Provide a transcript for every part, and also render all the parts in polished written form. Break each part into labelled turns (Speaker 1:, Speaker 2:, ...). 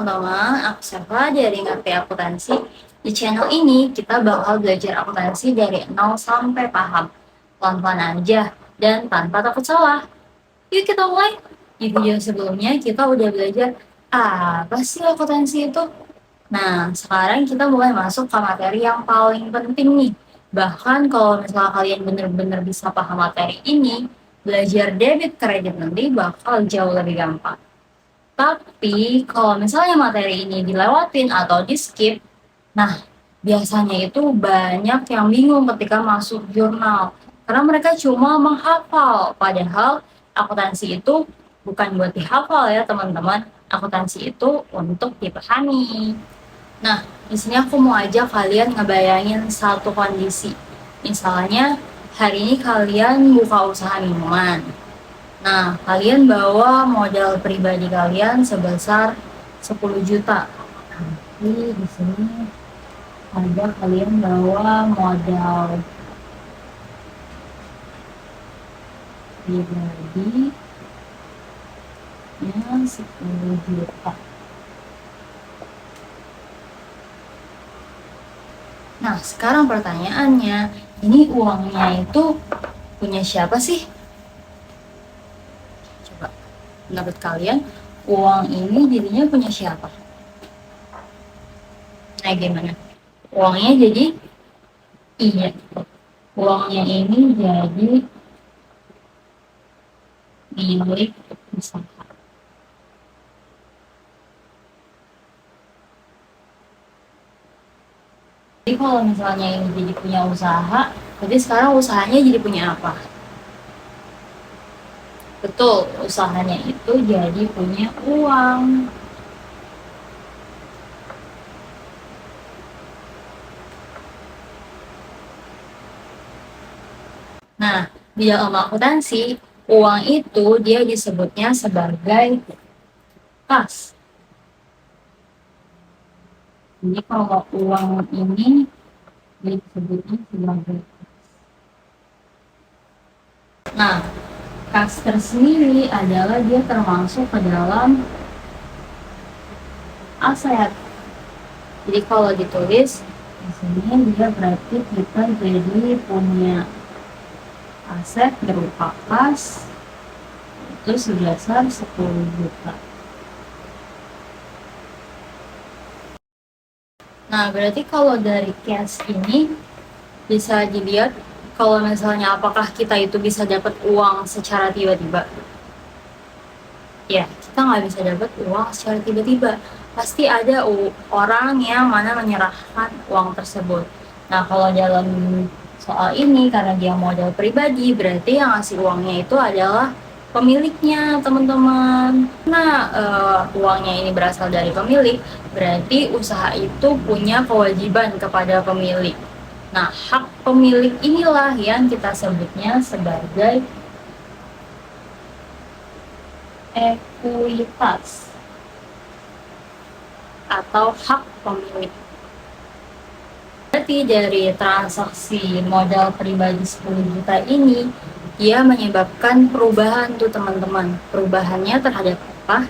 Speaker 1: teman-teman, aku Seva dari Ngerti Akuntansi. Di channel ini kita bakal belajar akuntansi dari nol sampai paham. Pelan-pelan aja dan tanpa takut salah. Yuk kita mulai. Di video sebelumnya kita udah belajar apa sih akuntansi itu. Nah, sekarang kita mulai masuk ke materi yang paling penting nih. Bahkan kalau misalnya kalian bener-bener bisa paham materi ini, belajar debit kredit nanti bakal jauh lebih gampang. Tapi kalau misalnya materi ini dilewatin atau di-skip, nah biasanya itu banyak yang bingung ketika masuk jurnal. Karena mereka cuma menghafal, padahal akuntansi itu bukan buat dihafal ya teman-teman. Akuntansi itu untuk dipahami. Nah, di sini aku mau ajak kalian ngebayangin satu kondisi. Misalnya, hari ini kalian buka usaha minuman. Nah, kalian bawa modal pribadi kalian sebesar 10 juta. Nanti di sini ada kalian bawa modal pribadi yang 10 juta. Nah, sekarang pertanyaannya, ini uangnya itu punya siapa sih? Coba, menurut kalian, uang ini jadinya punya siapa? Nah, gimana? Uangnya jadi, iya, uangnya ini jadi milik usaha. Jadi kalau misalnya ini jadi punya usaha, berarti sekarang usahanya jadi punya apa? Betul, usahanya itu jadi punya uang. Nah, di dalam akuntansi, uang itu dia disebutnya sebagai kas. Jadi kalau uang ini disebutnya sebagai kas. Nah, kas tersendiri adalah dia termasuk ke dalam aset. Jadi kalau ditulis di sini dia berarti kita jadi punya aset berupa kas itu sebesar 10 juta. Nah, berarti kalau dari cash ini bisa dilihat kalau misalnya apakah kita itu bisa dapat uang secara tiba-tiba. Ya, kita nggak bisa dapat uang secara tiba-tiba. Pasti ada orang yang mana menyerahkan uang tersebut. Nah, kalau dalam soal ini, karena dia modal pribadi, berarti yang ngasih uangnya itu adalah pemiliknya, teman-teman. Nah, uangnya ini berasal dari pemilik, berarti usaha itu punya kewajiban kepada pemilik. Nah, hak pemilik inilah yang kita sebutnya sebagai ekuitas atau hak pemilik. Berarti dari transaksi modal pribadi 10 juta ini, dia menyebabkan perubahan tuh teman-teman. Perubahannya terhadap apa?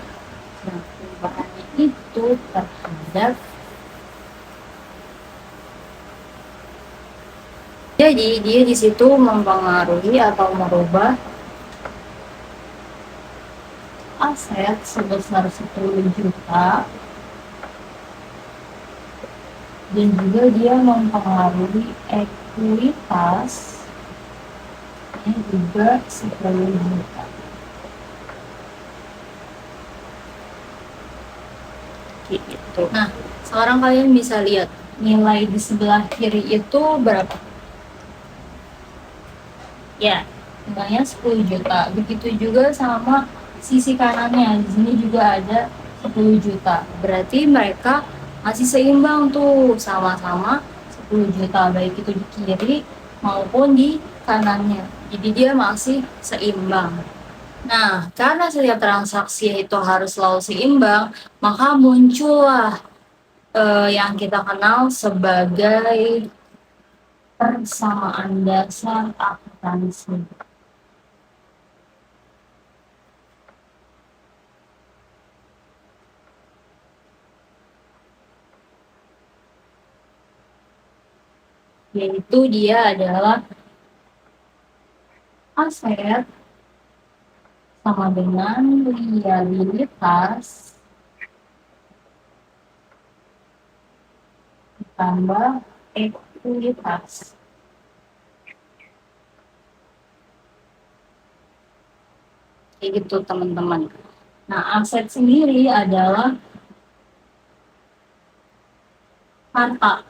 Speaker 1: Nah, perubahannya itu terhadap, jadi dia di situ mempengaruhi atau merubah aset sebesar 10 juta dan juga dia mempengaruhi ekuitas yang juga 10 juta. Gitu. Nah, sekarang kalian bisa lihat nilai di sebelah kiri itu berapa? Ya, nilainya 10 juta. Begitu juga sama sisi kanannya. Di sini juga ada 10 juta. Berarti mereka masih seimbang tuh, sama-sama 10 juta, baik itu di kiri maupun di kanannya. Jadi dia masih seimbang. Nah, karena setiap transaksi itu harus selalu seimbang, maka muncullah yang kita kenal sebagai persamaan dasar akuntansi. yaitu dia adalah aset sama dengan liabilitas ditambah ekuitas. Kayak gitu teman-teman. Nah, aset sendiri adalah harta.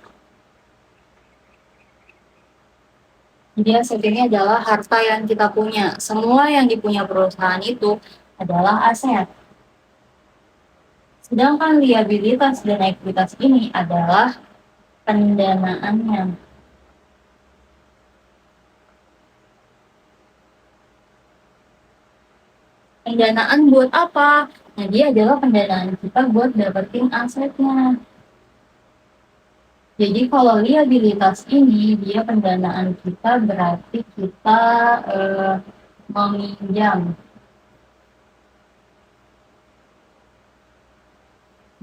Speaker 1: Jadi aset ini adalah harta yang kita punya. Semua yang dipunya perusahaan itu adalah aset. Sedangkan liabilitas dan ekuitas ini adalah pendanaannya. Pendanaan buat apa? Nah, dia adalah pendanaan kita buat dapetin asetnya. Jadi kalau liabilitas ini dia pendanaan kita berarti kita meminjam.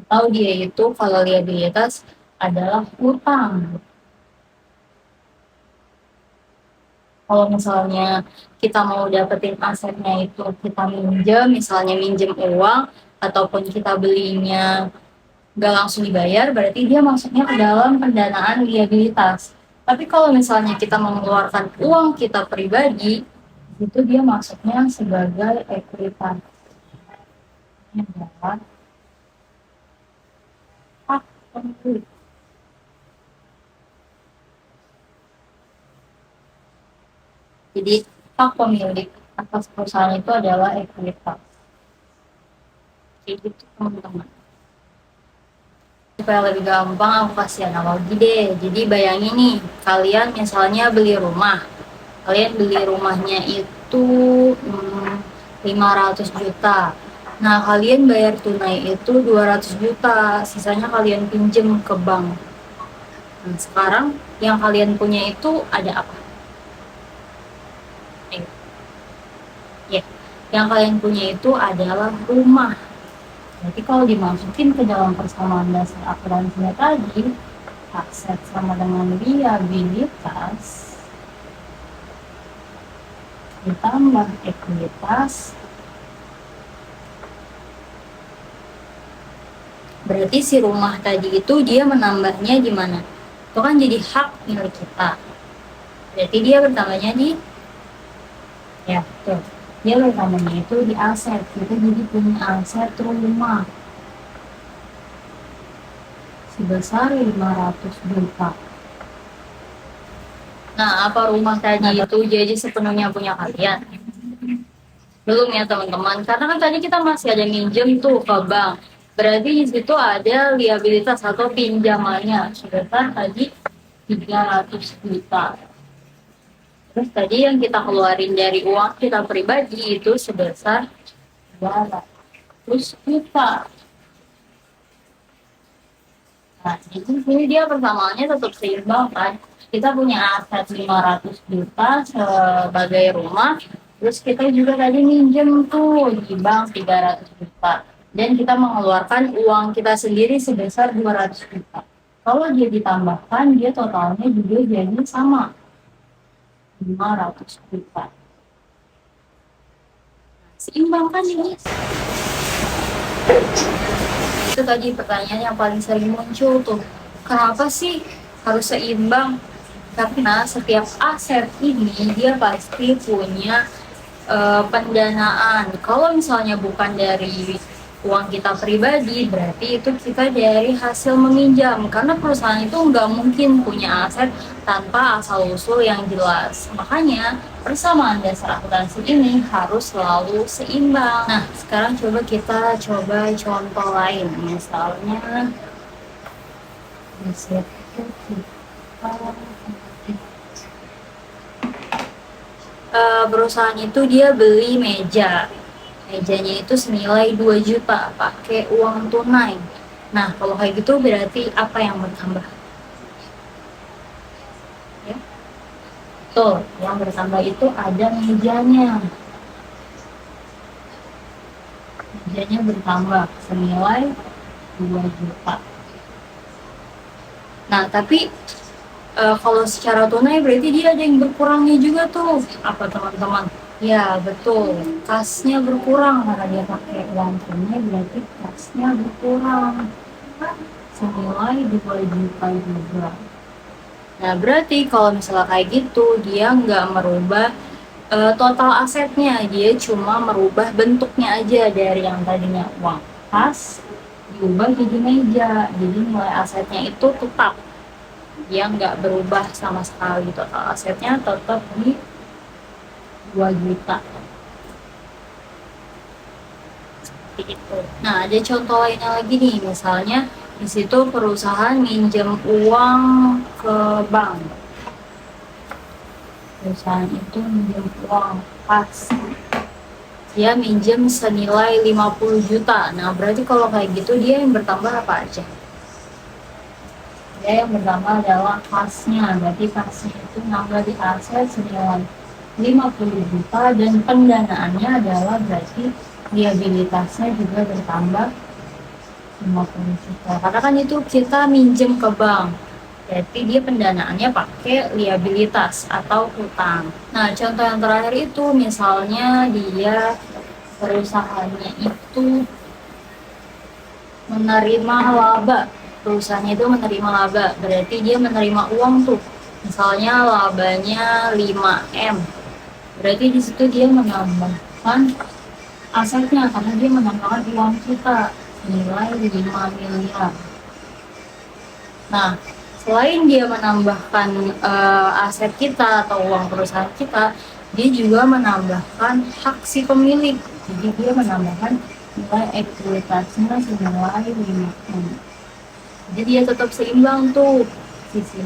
Speaker 1: Atau dia itu kalau liabilitas adalah hutang. Kalau misalnya kita mau dapetin asetnya itu kita minjem, misalnya minjem uang ataupun kita belinya nggak langsung dibayar, berarti dia masuknya ke dalam pendanaan liabilitas. Tapi kalau misalnya kita mengeluarkan uang kita pribadi, itu dia masuknya sebagai ekuitas. Ini adalah hak pemilik. Jadi hak pemilik atas perusahaan itu adalah ekuitas. Kayak gitu teman-teman. Supaya lebih gampang aku kasih analogi deh. Jadi bayangin nih, kalian misalnya beli rumah. Kalian beli rumahnya itu 500 juta. Nah, kalian bayar tunai itu 200 juta. Sisanya kalian pinjem ke bank. Nah, sekarang yang kalian punya itu ada apa? Ya, yang kalian punya itu adalah rumah. Jadi kalau dimasukin ke dalam persamaan dasar akuntansinya tadi, aset sama dengan liabilitas ditambah ekuitas, berarti si rumah tadi itu dia menambahnya di mana? Itu kan jadi hak milik kita. Berarti dia bertambahnya di tuh. Dia bertambahnya itu di aset. Kita jadi punya aset rumah sebesar 500 juta. Nah, apa rumah tadi itu jadi sepenuhnya punya kalian? Belum ya teman-teman, karena kan tadi kita masih ada minjem tuh ke bank. Berarti di situ ada liabilitas atau pinjamannya sebesar tadi 300 juta. Terus tadi yang kita keluarin dari uang kita pribadi itu sebesar 200 juta. Nah, jadi sini dia persamaannya tetap seimbang kan. Kita punya aset 500 juta sebagai rumah, terus kita juga tadi minjem tuh di bank 300 juta. Dan kita mengeluarkan uang kita sendiri sebesar 200 juta. Kalau dia ditambahkan, dia totalnya juga jadi sama. 500 juta. Seimbang kan ini? Itu tadi pertanyaan yang paling sering muncul tuh. Kenapa sih harus seimbang? Karena setiap aset ini dia pasti punya pendanaan. Kalau misalnya bukan dari uang kita pribadi, berarti itu kita dari hasil meminjam. Karena perusahaan itu nggak mungkin punya aset tanpa asal-usul yang jelas. Makanya persamaan dasar akuntansi ini harus selalu seimbang. Nah, sekarang kita coba contoh lain. Misalnya, perusahaan itu dia beli mejanya itu senilai 2 juta pakai uang tunai. Nah, kalau kayak gitu berarti apa yang bertambah? Ya, betul, yang bertambah itu ada mejanya. Mejanya bertambah senilai 2 juta. Nah, tapi Kalau secara tunai berarti dia ada yang berkurangnya juga tuh. Apa teman-teman? Ya betul, kasnya berkurang karena dia pakai uang tunai, berarti kasnya berkurang senilai 2 juta juga. Nah berarti kalau misalnya kayak gitu dia nggak merubah total asetnya, dia cuma merubah bentuknya aja dari yang tadinya uang kas diubah jadi meja, jadi nilai asetnya itu tetap, dia nggak berubah sama sekali, total asetnya tetap di 2 juta seperti itu. Nah ada contoh lainnya lagi nih, misalnya di situ perusahaan minjem uang ke bank, perusahaan itu minjem uang kas, dia minjem senilai 50 juta. Nah berarti kalau kayak gitu dia yang bertambah apa aja? Dia yang bertambah adalah kasnya, berarti kasnya itu nambah di aset senilai 50 juta dan pendanaannya adalah berarti liabilitasnya juga bertambah 50 juta. Karena kan itu kita minjem ke bank, berarti dia pendanaannya pakai liabilitas atau hutang. Nah contoh yang terakhir itu misalnya dia perusahaannya itu menerima laba, perusahaannya itu menerima laba, berarti dia menerima uang tuh, misalnya labanya 5M, berarti di situ dia menambahkan asetnya karena dia menambahkan uang kita nilai 5 miliar. Nah selain dia menambahkan aset kita atau uang perusahaan kita, dia juga menambahkan hak si pemilik, jadi dia menambahkan nilai ekuitasnya senilai 5M. Jadi dia tetap seimbang tuh, sisi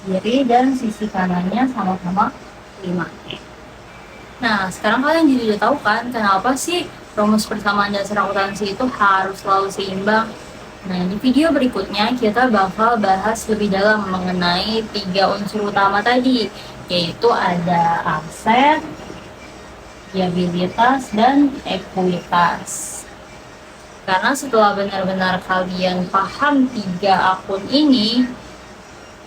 Speaker 1: kiri dan sisi kanannya sama-sama 5M. Nah sekarang kalian jadi udah tahu kan kenapa sih rumus persamaan dasar akuntansi itu harus selalu seimbang. Nah di video berikutnya kita bakal bahas lebih dalam mengenai 3 unsur utama tadi, yaitu ada aset, liabilitas, dan ekuitas. Karena setelah benar-benar kalian paham 3 akun ini,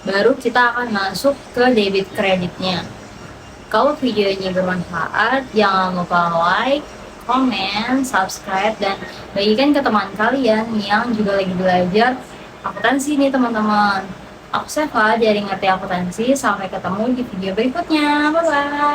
Speaker 1: baru kita akan masuk ke debit kreditnya. Kalau video ini bermanfaat, jangan lupa like, komen, subscribe, dan bagikan ke teman kalian yang juga lagi belajar akuntansi nih teman-teman. Aku Seva dari Ngerti Akuntansi, sampai ketemu di video berikutnya. Bye-bye.